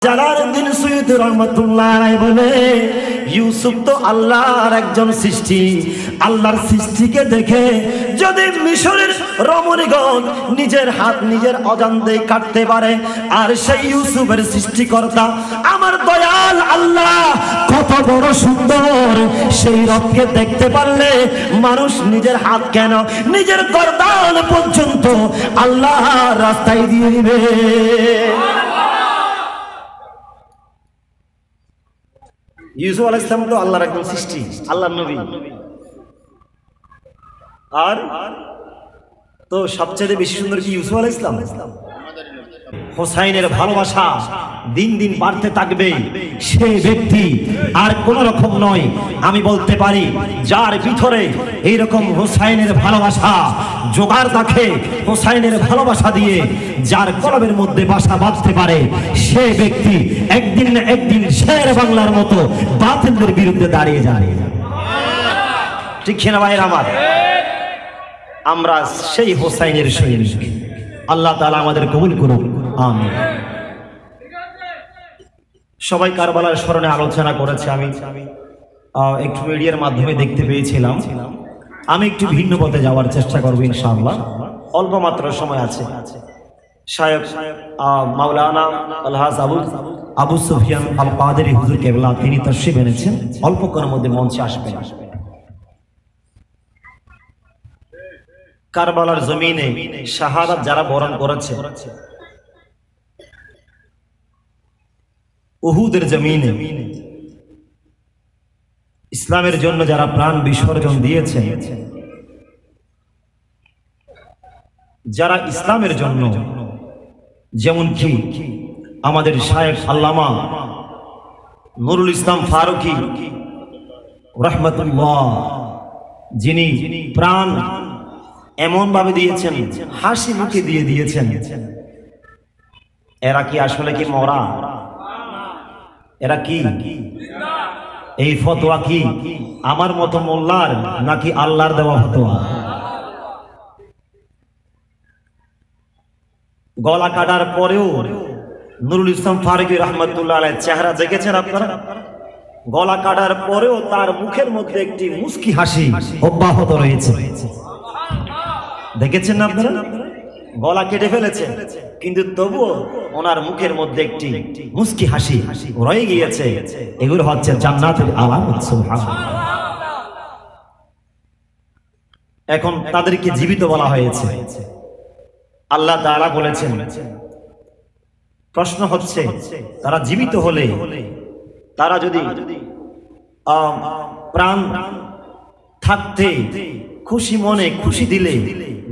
Jalaluddin Suyuti রহমাতুল্লাহ আলাইহি বলে ইউসুফ তো আল্লাহর একজন সৃষ্টি। আল্লাহর সৃষ্টিকে দেখে যদি মিশরের রমণীগণ নিজের হাত নিজের অজান্তেই কাটতে পারে, আর সেই ইউসুফের সৃষ্টিকর্তা আমার দয়াল আল্লাহ কত বড় সুন্দর, সেই রবকে দেখতে পারলে মানুষ নিজের হাত কেন নিজের গর্দান পর্যন্ত আল্লাহর রাস্তায় দিয়ে দিবে। ইউসুফ আলাইহিস সালাম তো আল্লাহর একজন সৃষ্টি, আল্লাহর নবী। আর তো সবচেয়ে বেশি সুন্দর কি ইউসুফ আলাইহিস সালাম? হোসাইনের ভালোবাসা দিন দিন বাড়তে থাকবে। সেই ব্যক্তি আর কোন রকম নয়। আমি বলতে পারি যার ভিতরে এইরকম হোসাইনের ভালোবাসা জোগাড় থাকে, হোসাইনের ভালোবাসা দিয়ে যার কলবের মধ্যে বাসা বাঁধতে পারে, সে ব্যক্তি একদিন না একদিন শের বাংলার মতো বাতিলদের বিরুদ্ধে দাঁড়িয়ে যায়। ঠিক কিনা ভাইরা আমার? আমরা সেই হোসাইনের সৈনিক। আল্লাহ তাআলা আমাদের কবুল করুন, আমিন। সবাই কারবালার স্মরণে আলোচনা করেছে। আমি একটু মিডিয়ার মাধ্যমে দেখতে পেয়েছিলাম। আমি একটু ভিন্ন পথে যাওয়ার চেষ্টা করবো ইনশাআল্লাহ, অল্প মাত্র সময় আছে। শায়খ মাওলানা আলহাজ আবু সুফিয়ান আল কাদেরী হুজুর কেবলা তিনি তাশরীফ এনেছেন, অল্পক্ষণের মধ্যে মঞ্চে আসবেন। কারবালার জমিনে শাহাদাত যারা বরণ করেছে, উহুদের জমিনে ইসলামের জন্য যারা প্রাণ বিসর্জন দিয়েছে, যারা ইসলামের জন্য, যেমন কি আমাদের শায়েখ আল্লামা নুরুল ইসলাম ফারুকী রাহমাতুল্লাহ, যিনি প্রাণ এমন ভাবে দিয়েছেন, হাসি মুখে দিয়ে দিয়েছেন। এরা কি আসলে কি মরা? এরা কি? এই ফতোয়া কি আমার মতো মোল্লার নাকি আল্লাহর দেওয়া ফতোয়া? গলা কাটার পরেও নুরুল ইসলাম ফারুকী রাহমাতুল্লাহ আলাইহির চেহারা দেখেছেন আপনারা? গলা কাটার পরেও তার মুখের মধ্যে একটি মুস্কি হাসি অব্যাহত রয়েছে। দেখেছেন না আপনারা? গলা কেটে ফেলেছে, কিন্তু তবুও ওনার মুখের মধ্যে একটি মুস্কি হাসি রয়ে গিয়েছে। এগুলো হচ্ছে জান্নাতুল আলামত। সুবহানাল্লাহ। এখন তাদেরকে জীবিত বলা হয়েছে। আল্লাহ তাআলা বলেছেন, প্রশ্ন হচ্ছে তারা জীবিত হলে, তারা যদি প্রাণ থাকতে খুশি মনে খুশি দিলে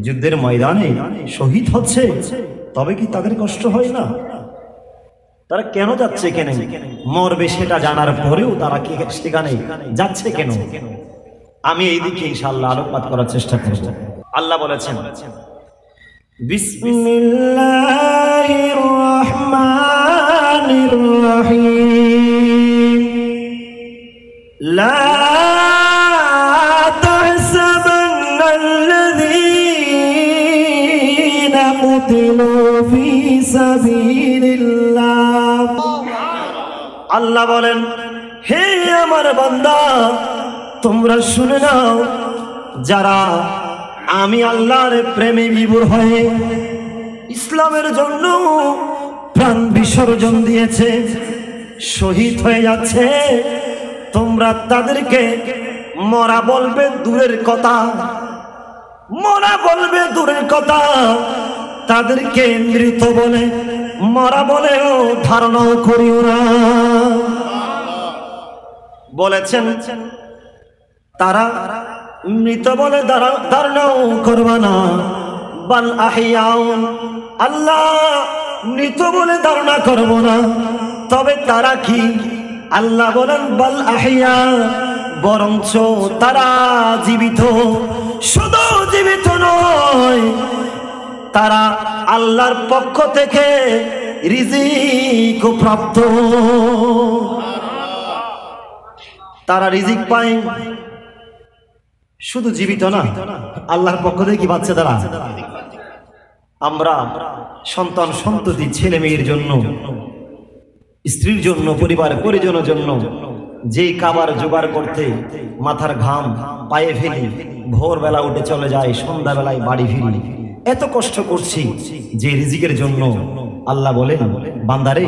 যুদ্ধের ময়দানে শহীদ হচ্ছে, তবে কি তাদের কষ্ট হয় না? তারা কেন যাচ্ছে, কেন মরবে সেটা জানার পরেও তারা কি সেখানে যাচ্ছে কেন? আমি এই দিকে ইনশাআল্লাহ আলোকপাত করার চেষ্টা করব। আল্লাহ বলেছেন, বিসমিল্লাহির রহমানির রহিম, লা আল্লাহ বলেন, হে আমার বান্দা তোমরা শুনে নাও, যারা আমি আল্লাহর প্রেমে বিভোর হয়ে ইসলামের জন্য প্রাণ বিসর্জন দিয়েছে, শহীদ হয়ে যাচ্ছে, তোমরা তাদেরকে মরা বলবে দূরের কথা, মরা বলবে দূরের কথা, তাদেরকে মৃত বলে মরা বলেও ধারণাও করিও না। বলেছেন তারা মৃত বলে ধারণাও করবা না, বাল আহিয়াউন, আল্লাহ মৃত বলে ধারণা করব না, তবে তারা কি? আল্লাহ বলেন বাল আহিয়া, বরঞ্চ তারা জীবিত। শুধু জীবিত নয়, তারা আল্লাহর পক্ষ থেকে রিজিক প্রাপ্ত। তারা রিজিক পায়, শুধু জীবিত না, আল্লাহর পক্ষ থেকে কি পাচ্ছে তারা? আমরা সন্তান সন্ততি ছেলে মেয়ের জন্য স্ত্রীর জন্য, পরিবার পরিজনের জন্য যেই খাবার জোগাড় করতে মাথার ঘাম পায়ে ফেলি, ভোরবেলা উঠে চলে যায়, সন্ধ্যাবেলায় বাড়ি ফিরি, এত কষ্ট করছি যে রিজিকের জন্য। আল্লাহ বলেন, বান্দারে,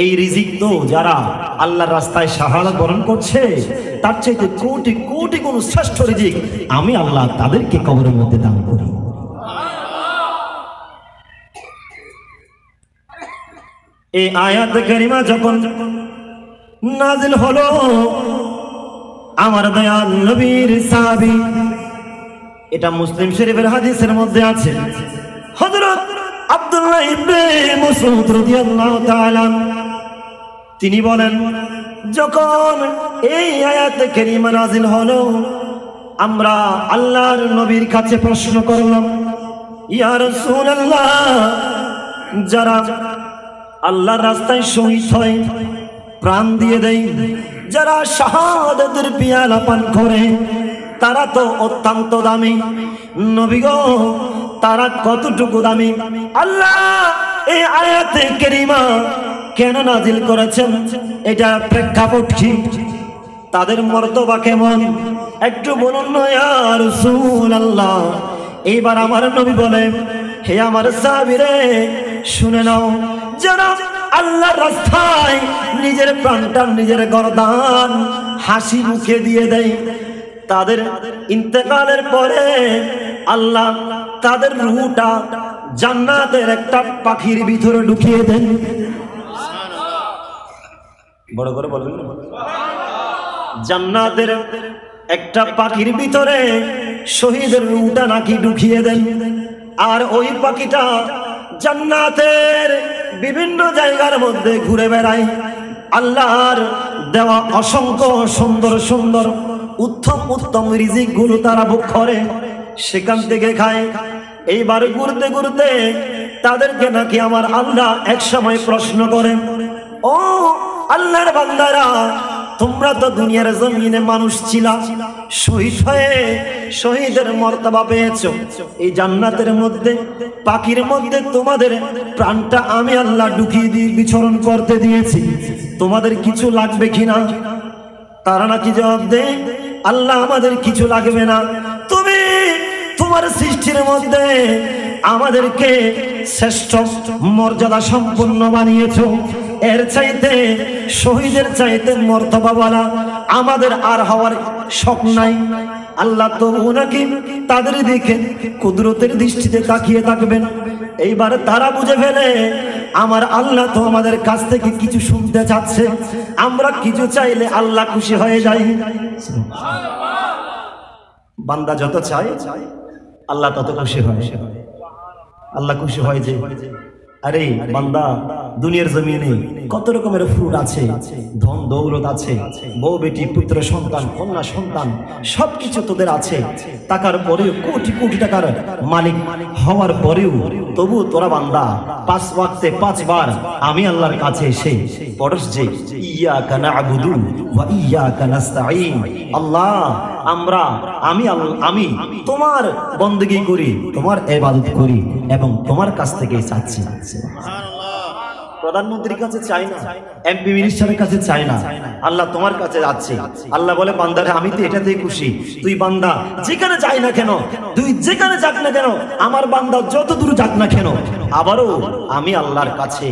এই রিজিক তো যারা আল্লাহর রাস্তায় শাহাদাত বরণ করছে তার চাইতে কোটি কোটি গুণ শ্রেষ্ঠ রিজিক আমি আল্লাহ তাদেরকে কবরের মধ্যে দান করি। এই আয়াত কারিমা যখন নাজিল হলো, আমার দয়াল নবীর সাহাবী, এটা মুসলিম শরীফের হাদিসের মধ্যে আছে, হযরত আব্দুল্লাহ ইবনে মাসউদ রাদিয়াল্লাহু তাআলা তিনি বলেন, যখন এই আয়াত কারিমা নাজিল হলো, আমরা আল্লাহর নবীর কাছে প্রশ্ন করলাম, ইয়া রাসূলুল্লাহ, যারা আল্লাহর রাস্তায় শহীদ হয়, প্রাণ দিয়ে দেয়, যারা শাহাদাতের পিয়ালা পান করে, তারা তো অত্যন্ত দামি, নবী গো তারা কতটুকু দামি? আল্লাহ এই আয়াতে কারিমা কেন নাজিল করেছেন, এটা প্রেক্ষাপট কি, তাদের মর্তবা কেমন, একটু বলুন না ইয়া রাসূলুল্লাহ। এইবার আমার নবী বলে, হে আমার সাহাবীরে শুনে নাও, যারা আল্লাহর রাস্তায় নিজের প্রাণটা, নিজের গর্দান হাসি মুখে দিয়ে দেয়, তাদের ইন্তেকালের পরে আল্লাহ তাদের রূহটা জান্নাতের একটা পাখির ভিতরে ঢুকিয়ে দেন। বড় করে বলবেন, জান্নাতের একটা পাখির ভিতরে শহীদের রূহটা নাকি ঢুকিয়ে দেন, আর ওই পাখিটা জান্নাতের বিভিন্ন জায়গার মধ্যে ঘুরে বেড়ায়, আল্লাহর দেওয়া অসংখ্য সুন্দর সুন্দর উত্তম উত্তম রিজিক গুলো তারা ভোগ করে, সেখান থেকে খায়। এইবার ঘুরতে ঘুরতে তাদেরকে নাকি আমার আল্লাহ এক সময় প্রশ্ন করেন, ও আল্লাহর বান্দারা, তোমরা তো দুনিয়ার জমিনে মানুষ ছিলা, শহীদ হয়ে শহীদের মর্তবা পেয়েছো, এই জান্নাতের মধ্যে পাখির মধ্যে তোমাদের প্রাণটা আমি আল্লাহ ঢুকিয়ে দিয়ে বিচরণ করতে দিয়েছি, তোমাদের কিছু লাগবে কিনা? তারা নাকি জবাব দেয়, আল্লাহ আমাদের কিছু লাগবে না, তুমি তোমার সৃষ্টির মধ্যে আমাদেরকে শ্রেষ্ঠ মর্যাদা সম্পন্ন বানিয়েছো, এর চাইতে শহীদের চাইতে মর্তবাওয়ালা আমাদের আর হওয়ার শখ নাই। আল্লাহ তো নাকি তাদের দিকে কুদরতের দৃষ্টিতে তাকিয়ে থাকবেন। এইবার তারা বুঝে ফেলে, আমার আল্লাহ তো আমাদের কাছ থেকে কিছু শুনতে চাচ্ছে, আমরা কিছু চাইলে আল্লাহ খুশি হয়ে যায়। বান্দা যত চায় আল্লাহ তত খুশি হয়। আল্লাহ খুশি হয় যে, আরে বান্দা, দুনিয়ার জমিনে কত রকমের ফ্রুট আছে, ধন দৌলত আছে, বউ বেটি পুত্র সন্তান কন্যা সন্তান সবকিছু তোদের আছে, টাকার পরেও কোটি কোটি টাকার মালিক হওয়ার পরেও তবু তোরা বান্দা 5 ওয়াক্তে 5 বার আমি আল্লাহর কাছে এসে পড়স যে ইয়াকা না'বুদু ওয়া ইয়াকা নাস্তাঈন, আল্লাহ আমি তোমার বন্দেগী করি, তোমার ইবাদত করি এবং তোমার কাছ থেকে চাচ্ছি। প্রধানমন্ত্রীর কাছে চাই না, এমপি মিনিস্টারের কাছে চাই না, আল্লাহ তোমার কাছে যাচ্ছে। আল্লাহ বলে, বান্দারে আমি তো এটাতেই খুশি, তুই বান্দা যেখানে যাই না কেন, তুই যেখানে যাক না কেন, আমার বান্দা যত দূর যাক না কেন, আবারও আমি আল্লাহর কাছে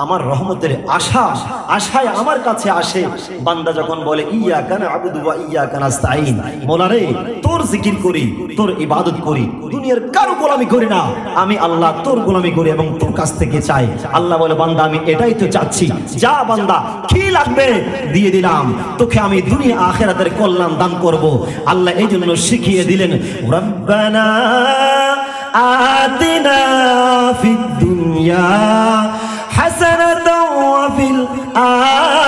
আমার রহমতের আশায় আমার কাছে আসে। বান্দা যখন বলে ইয়াকা না'বুদু ওয়া ইয়াকা নাস্তাঈন, মোলা রে তোর জিকির করি, তোর ইবাদত করি, দুনিয়ার কারো গোলামি করি না, আমি আল্লাহ তোর গোলামি করি এবং তোর কাছ থেকে চাই। আল্লাহ বলে, বান্দা আমি এটাই তো চাচ্ছি, যা বান্দা কি লাগবে দিয়ে দিলাম, তোকে আমি দুনিয়া আখিরাতের কল্যাণ দান করব। আল্লাহ এই জন্য শিখিয়ে দিলেন, রব্বানা আতিনা ফিদ দুনিয়া হাসানাতাও ওয়া ফিল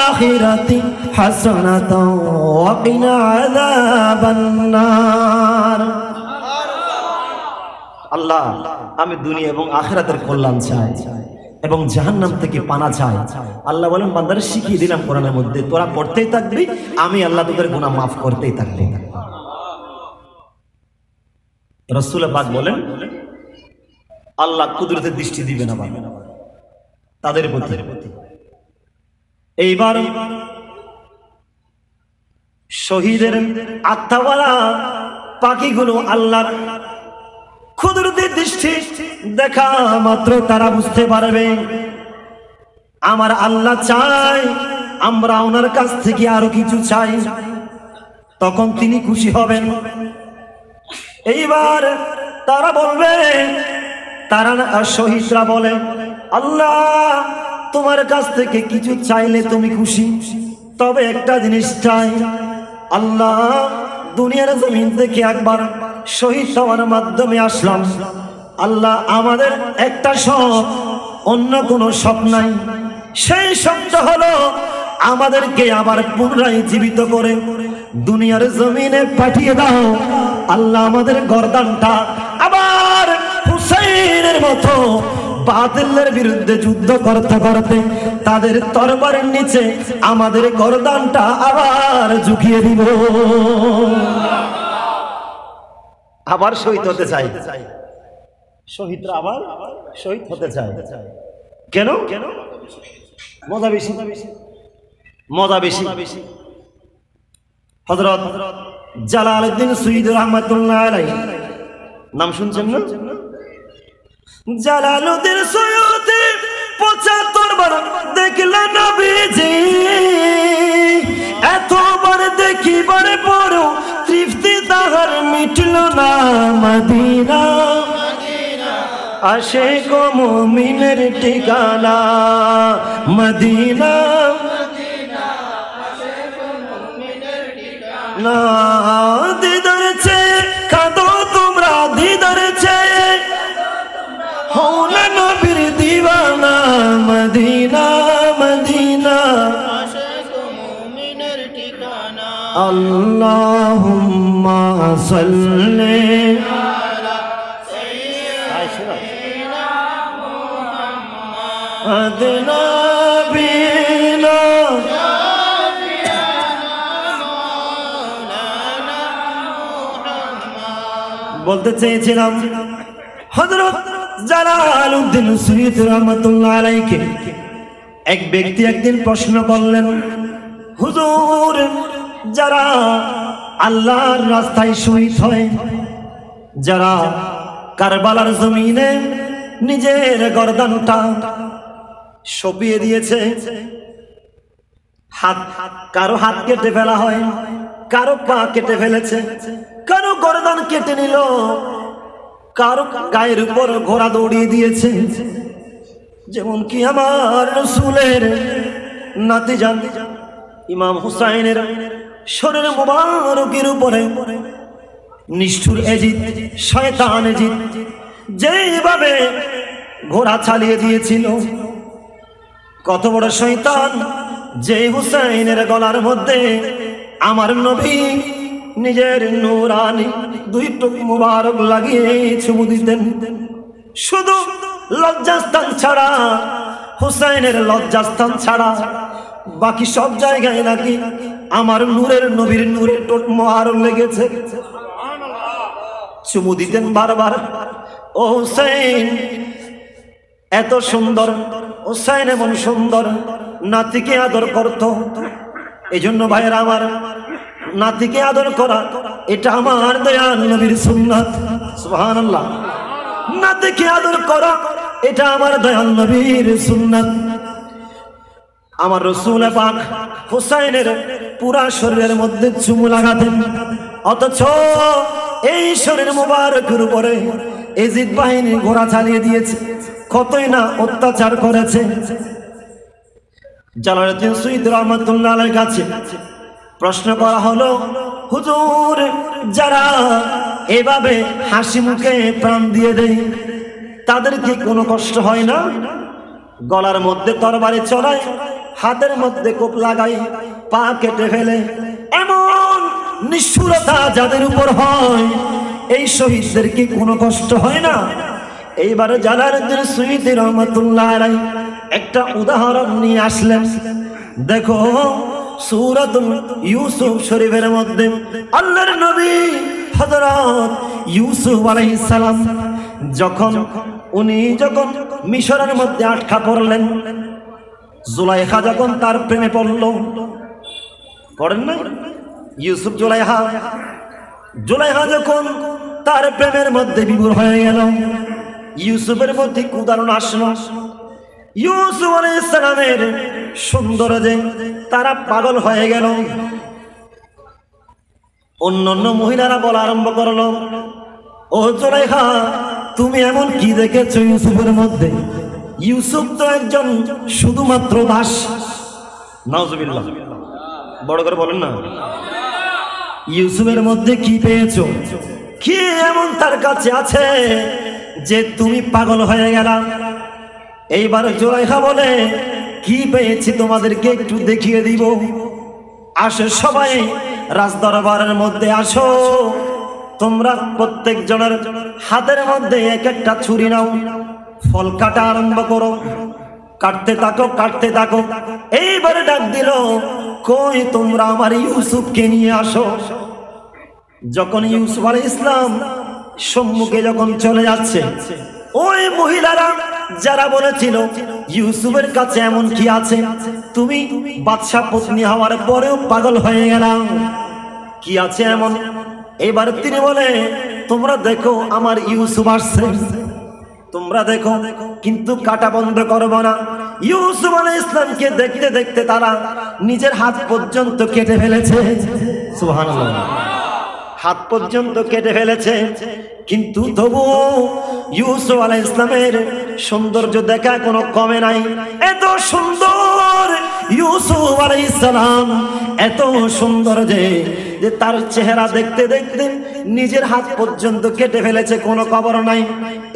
আখিরাতি হাসানাতাও ওয়া কিনা আযাবান নার। আল্লাহ আমি দুনিয়া এবং আখিরাতের কল্যাণ চাই এবং জাহান্নাম থেকে পানা চাই। আল্লাহ বলেন, বান্দারে শিখিয়ে দিলাম কোরআনের মধ্যে, তোরা পড়তেই থাকবি, আমি আল্লাহ তোদের গুনাহ মাফ করতেই থাকবো। রাসূল পাক বলেন, আল্লাহ কুদরতের দৃষ্টি দিবে না তাদের প্রতি, এইবার শহীদের আত্মাওয়ালা পাখিগুলো আল্লাহর কুদরতি দৃষ্টি দেখা মাত্র তারা বুঝতে পারবে আমার আল্লাহ চাই আমরা ওনার কাছ থেকে আরো কিছু চাই, তখন তিনি খুশি হবেন। এইবার তারা বলবে, তারা শহীদরা বলে, আল্লাহ তোমার কাছ থেকে কিছু চাইলে তুমি খুশি, তবে একটা জিনিস চাই, আল্লাহ দুনিয়ার জমিন থেকে একবার শহীদ হওয়ার মাধ্যমে আসলাম, আল্লাহ আমাদের একটা শখ, অন্য কোনো শখ নাই, সেই শখটা হলো আমাদেরকে আবার পুনরায় জীবিত করে দুনিয়ার জমিনে পাঠিয়ে দাও। আল্লাহ আমাদের গর্দানটা আবার হুসাইনের মতো বাতিলের বিরুদ্ধে যুদ্ধ করতে করতে তাদের তরবারের নিচে আমাদের গর্দানটা আবার ঝুঁকিয়ে দিব। আবার শহীদ হতে চাই, শহীদরা আবার শহীদ হতে চায়। কেন? মজা বেশি, মজা বেশি। হযরত জালালউদ্দিন সুয়ুতী রাহমাতুল্লাহ আলাইহি নাম শুনছেন না? জালালউদ্দিন সুয়ুতী ৭৫ বার দেখলেন নবীজি, এতবার দেখিবার পরও তৃপ্তি তাহার মিটল না। মদিনা আশিক মুমিনের ঠিকানা, মদিনা না দিদার চেয়ে কাঁদো তোমরা, দিদার চেয়ে হও না নবীর দিওয়ানা। মদিনা মদিনা আশিক মুমিনের ঠিকানা। আল্লাহুম্মা সাল্লি আলা সাইয়্যিদিনা মুহাম্মদ নবিনা বলতে চেয়েছিলাম, হযরত জালালউদ্দিন সুয়ুতী রাহমাতুল্লাহ আলাইহি এক ব্যক্তি একদিন প্রশ্ন করলেন, হুজুর যারা আল্লাহর রাস্তায় শহীদ হয়, যারা কারবালার জমিনে নিজের গর্দানটা সঁপিয়ে দিয়েছে, হাত কারো হাত কেটে ফেলা হয়, কারো পা কেটে ফেলেছে, কারো গর্দান কেটে নিল, কারো গায়ের উপর ঘোড়া দৌড়িয়ে দিয়েছে, যেমন কি আমার রাসূলের নাতিজান ইমাম হুসাইনের শরীর মুবারকের উপরে নিষ্ঠুর এজিদ শয়তান এজিদ যেভাবে ঘোড়া চালিয়ে দিয়েছিল, কত বড় শয়তান, যে হুসাইনের গলার মধ্যে আমার নবী নিজের নূরানি 2 টুক মুবারক লাগিয়ে চুমু দিতেন। শুধু লজ্জাস্থান ছাড়া, হুসাইনের লজ্জাস্থান ছাড়া বাকি সব জায়গায় নাকি আমার নূরের নবীর নূরের টুক মুবারক লেগেছে। চুমু দিতেন বারবার। ও হুসাইন এত সুন্দর, হুসাইন এমন সুন্দর, নাতিকে আদর করত। এই জন্য ভাইয়েরা আমার, নাতিকে আদর করা এটা আমার দয়াল নবীর সুন্নাত। সুবহানাল্লাহ। নাতিকে আদর করা এটা আমার দয়াল নবীর সুন্নাত। আমার রাসূল পাক হুসাইনের পুরা শরীরের মধ্যে চুমু লাগাতেন, অথচ এই শরীর মুবারকের উপরে এজিদ বাহিনী ঘোড়া চালিয়ে দিয়েছে, কতই না অত্যাচার করেছে। জালালউদ্দিন সুয়ুতী রাহমাতুল্লাহ আলাইহির কাছে প্রশ্ন করা হলো, হুজুর যারা এভাবে হাসি মুখে প্রাণ দিয়ে দেয় তাদের কি কোনো কষ্ট হয় না? গলার মধ্যে তরবারি চড়ায়, হাতের মধ্যে কোপ লাগায়, পা কেটে ফেলে, এমন নিষ্ঠুরতা যাদের উপর হয়, এই শহীদদের কি কোনো কষ্ট হয় না? এইবার জালালউদ্দিন সুয়ুতী রাহমাতুল্লাহ আলাইহি একটা উদাহরণ নিয়ে আসলেন। দেখো সূরাতুল ইউসুফ শরীফের মধ্যে আল্লাহর নবী হযরত ইউসুফ আলাইহিস সালাম যখন মিশরের মধ্যে আটকা পড়লেন, জুলাইখা যখন তার প্রেমে পড়ল, পড়েন না ইউসুফ জুলাইখা, জুলাইখা যখন তার প্রেমের মধ্যে বিভোর হয়ে গেল, ইউসুফের মধ্যে উদাহরণ আসলো, ইউসুফ আলাইহিস সালামের সৌন্দর্যে তারা পাগল হয়ে গেল। অন্যান্য মহিলারা বলা আরম্ভ করলো, ও জুলাইখা, তুমি এমন কি দেখেছো ইউসুফের মধ্যে? ইউসুফ তো একজন শুধুমাত্র দাস। নাউজুবিল্লাহ, বড় করে বলেন না। ইউসুফের মধ্যে কি পেয়েছো? কি এমন তার কাছে আছে যে তুমি পাগল হয়ে গেলা? এইবার জুলাইখা বলে, কি পেয়েছি তোমাদেরকে একটু দেখিয়ে দিব। আসো সবাই রাজদরবারের মধ্যে আসো, তোমরা প্রত্যেক জনের হাতের মধ্যে এক একটা ছুরি নাও, ফল কাটা আরম্ভ করো, কাটতে থাকো কাটতে থাকো। এইবারে ডাক দিল, কই তোমরা আমার ইউসুফকে নিয়ে আসো। যখন ইউসুফ আলাইহিস ইসলাম সম্মুখে যখন চলে যাচ্ছে, ওই মহিলারা যারা বলেছিল ইউসুফের কাছে এমন কি আছে, তুমি বাদশা পত্নী হওয়ার পরেও পাগল হয়ে গেলাম, কি আছে এমন? এবার তিনি বলে, তোমরা দেখো আমার ইউসুফ আসছে, তোমরা দেখো, কিন্তু কাটা বন্ধ করবো না। ইউসুফ আলাইহিস ইসলামকে দেখতে দেখতে তারা নিজের হাত পর্যন্ত কেটে ফেলেছে। সুবহানাল্লাহ, হাত পর্যন্ত কেটে ফেলেছে, কিন্তু তবুও ইউসুফ আলাইহিস ইসলামের সৌন্দর্য দেখা কোনো কমে নাই। এত সুন্দর ইউসুফ আলাইহিস সালাম, এত সুন্দর যে তার চেহারা দেখতে দেখতে নিজের হাত পর্যন্ত কেটে ফেলেছে, কোনো খবর নাই।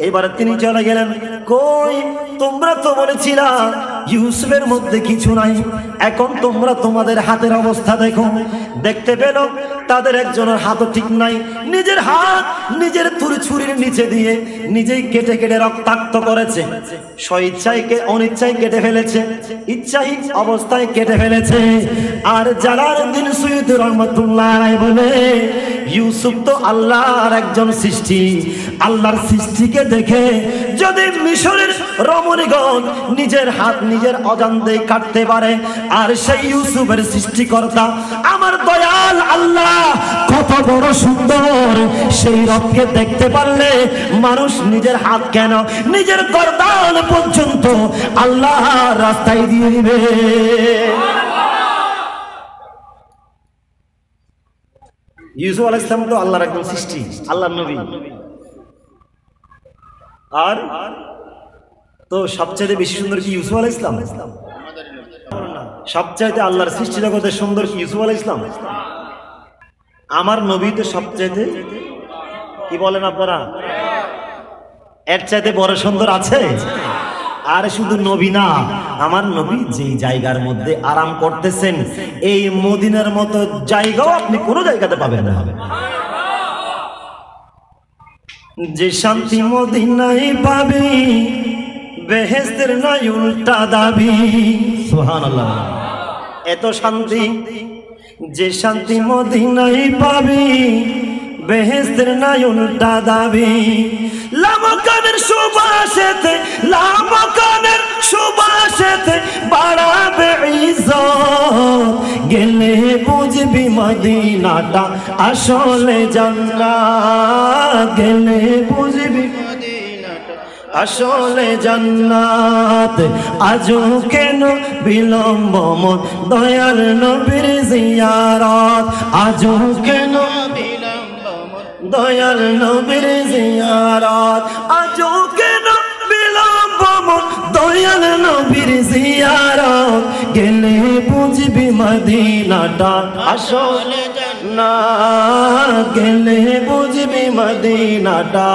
এবার তিনি চলে গেলেন, কই তোমরা তো বলেছিলা ইউসুফের মধ্যে কিছু নাই, এখন তোমরা তোমাদের হাতের অবস্থা দেখো। দেখতে পেল তাদের একজনের হাতও ঠিক নাই, নিজের হাত নিজের ছুরির নিচে দিয়ে নিজেই কেটে কেটে রক্তাক্ত করেছে, স্বইচ্ছায় অনিচ্ছায় কেটে ফেলেছে, ইচ্ছাহীন অবস্থায় কেটে ফেলেছে। আর জালালউদ্দিন সুয়ুতী রাহমাতুল্লাহ আলাইহি বলে, ইউসুফ তো আল্লাহর একজন সৃষ্টি, আল্লাহর সৃষ্টিকে দেখে যদি মিশরের রমণীগণ নিজের হাত নিজের অজান্তে কাটতে পারে, আর সেই ইউসুফের সৃষ্টিকর্তা আমার দয়াল আল্লাহ কত বড় সুন্দর, সেই রবকে দেখতে পারলে মানুষ নিজের হাত কেন নিজের গর্দান পর্যন্ত আল্লাহর রাস্তায় দিয়ে দিবে। ইউসুফ আলাইহিস সালাম তো আল্লাহর একজন সৃষ্টি, আল্লাহর নবী। আর তো সবচেয়ে বেশি সুন্দর কি ইউসুফ আলাইহিস সালাম? সবচাইতে আল্লাহর সৃষ্টি জগতের সুন্দর কি ইউসুফ আলাইহিস সালাম? আমার নবী তো সবচাইতে, কি বলেন আপনারা, এর চাইতে বড় সুন্দর আছে? আর শুধু নবী না, আমার নবী যেই জায়গার মধ্যে আরাম করতেছেন, এই মদিনার মতো জায়গাও আপনি কোনো জায়গাতে পাবেন না। যে শান্তি মদিনায় পাবি, বেহেশতের নাই উল্টা দাবি। সুবহানাল্লাহ, এত শান্তি, যে শান্তি মদিনায় পাবি, বেহেশতের নাই উল্টা দাবি। লামকানের সুবাসেতে, লামকানের সুবাসেতে বাড়াবে ইজ্জত, গেলে বুঝবি মদিনাটা আসলে জান্নাত, গেলে বুঝবি মদিনাটা আসলে জান্নাত। আজও কেন বিলম্ব মন দয়াল নবীর জিয়ারত, আজও কেন দয়াল নবীর জিয়ারত, আজও কেন বিলম্ব মন দয়াল নবীর জিয়ারত, গেলে বুঝবি মদিনাটা আসলে জান্নাত, গেলে বুঝবি মদিনাটা